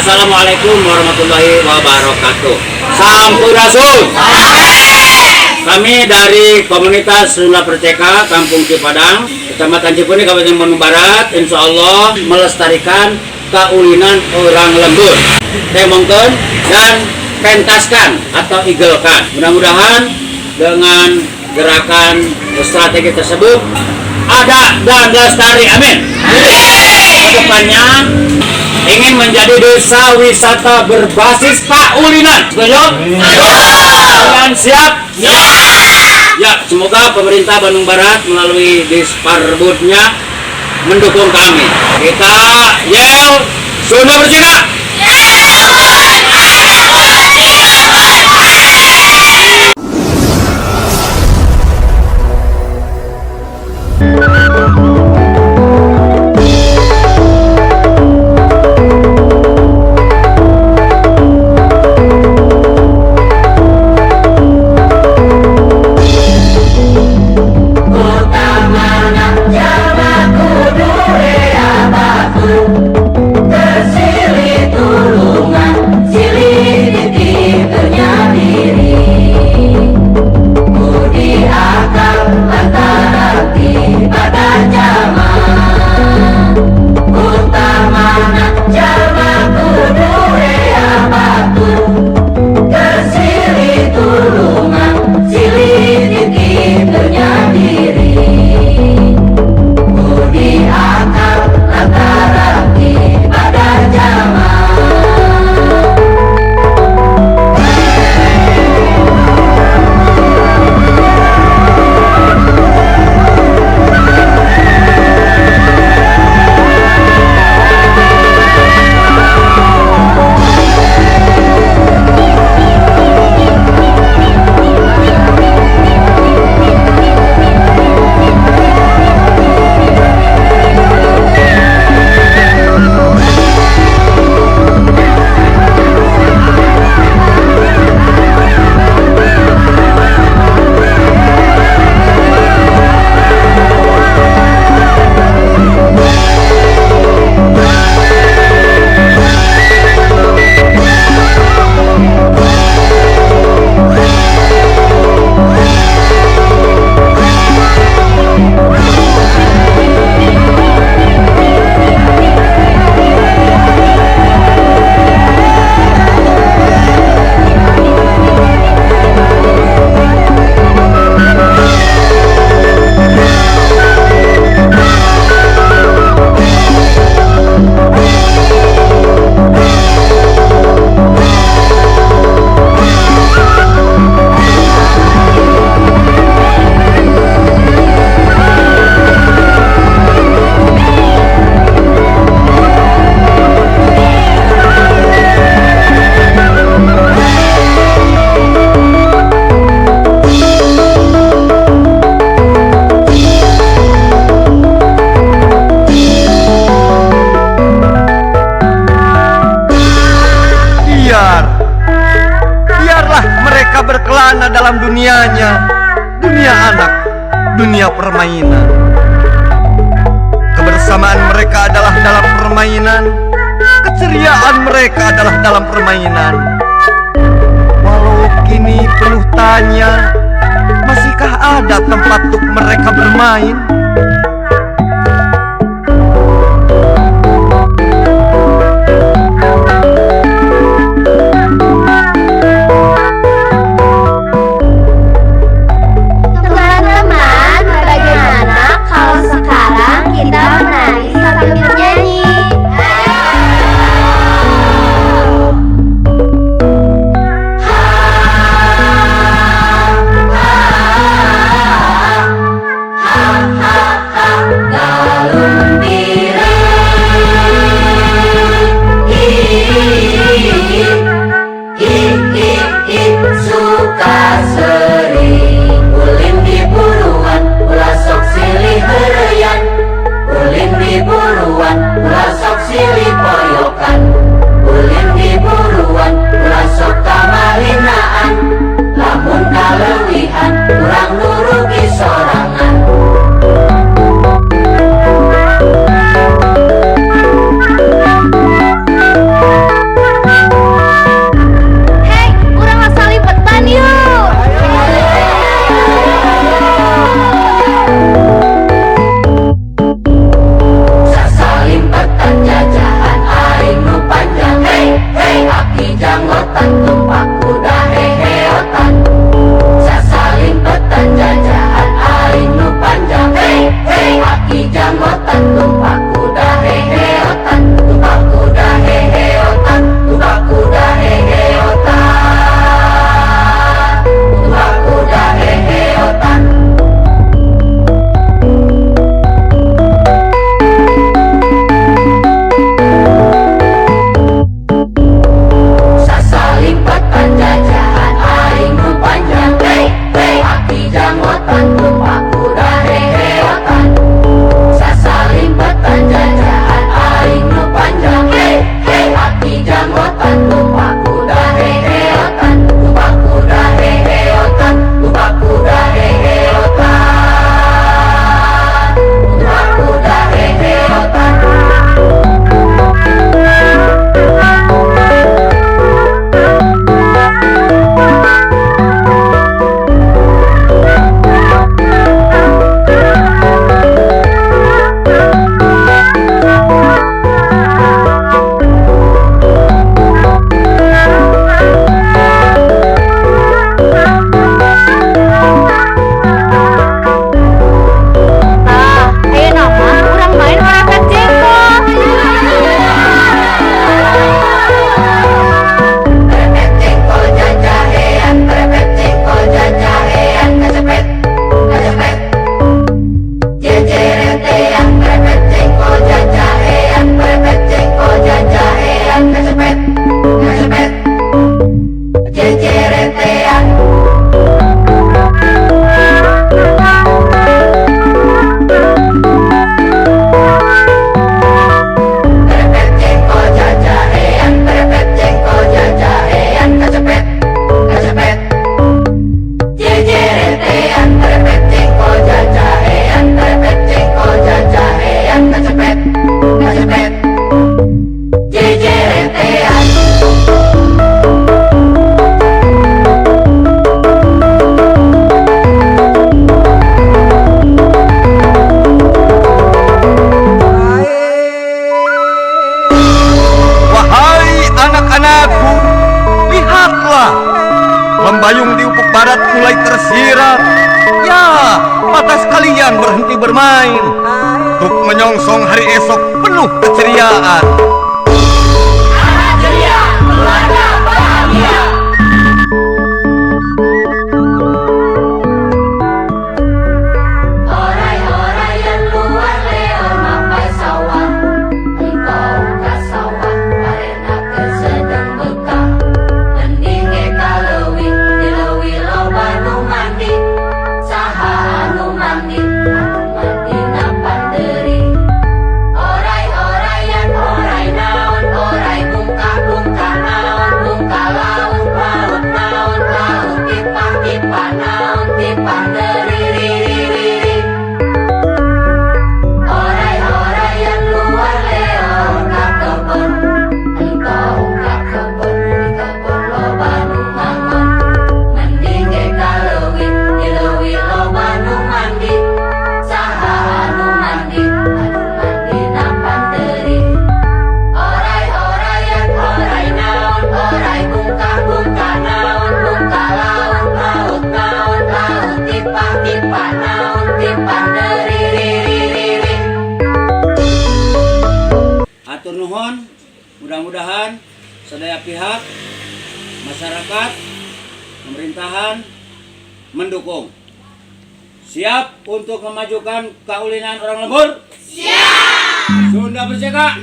Assalamualaikum warahmatullahi wabarakatuh. Sampurasun. Kami dari komunitas Sunda Perceka, Kampung Cipadang, Kecamatan Cipuni, Kabupaten Bandung Barat, insya Allah melestarikan kaulinan orang lembur, temongkeun dan pentaskan atau igelkan. Mudah-mudahan dengan gerakan strategi tersebut ada dan lestari. Amin. Kedepannya ingin menjadi desa wisata berbasis kaulinan. Setuju? Kalian siap? Ya, semoga pemerintah Bandung Barat melalui Disparbudnya mendukung kami. Kita yel Sunda Perceka. Berkelana dalam dunianya, dunia anak, dunia permainan. Kebersamaan mereka adalah dalam permainan, keceriaan mereka adalah dalam permainan. Walau kini penuh tanya, masihkah ada tempat untuk mereka bermain? Ha Bayung di ufuk barat mulai tersirat. Ya, mata sekalian berhenti bermain untuk menyongsong hari esok penuh keceriaan. Ceria, keluarga bahagia. Orai-oraian luar leo mapai sawah. Engkau ka sawah, karena kesedeng bekah. Mending eka leuwih, dileuwih loba nu mandi. Saha anu mandi na panderi. Orai-oraian, orai naon, orai bungka-bungka naon, bungka laut, laut naon, laut tipah-tipah naon, tipah deri-ri-ri-ri. Orai-oraian luar leo ka kebon, engkau ka kebon, di kebon loba nu mangon. Mending eka leuwih, dileuwih loba nu mandi. Saha anu mandi na panderi. Orai-oraian, orai naon, orai bungka-bungka naon, bungka laut, laut naon, laut tipah-tipah naon, tipah deri-ri-ri-ri. Atur nuhun, mudah-mudahan sedaya pihak, masyarakat, pemerintahan mendukung. Siap untuk memajukan kaulinan orang lembur? Siap! Sunda Perseka!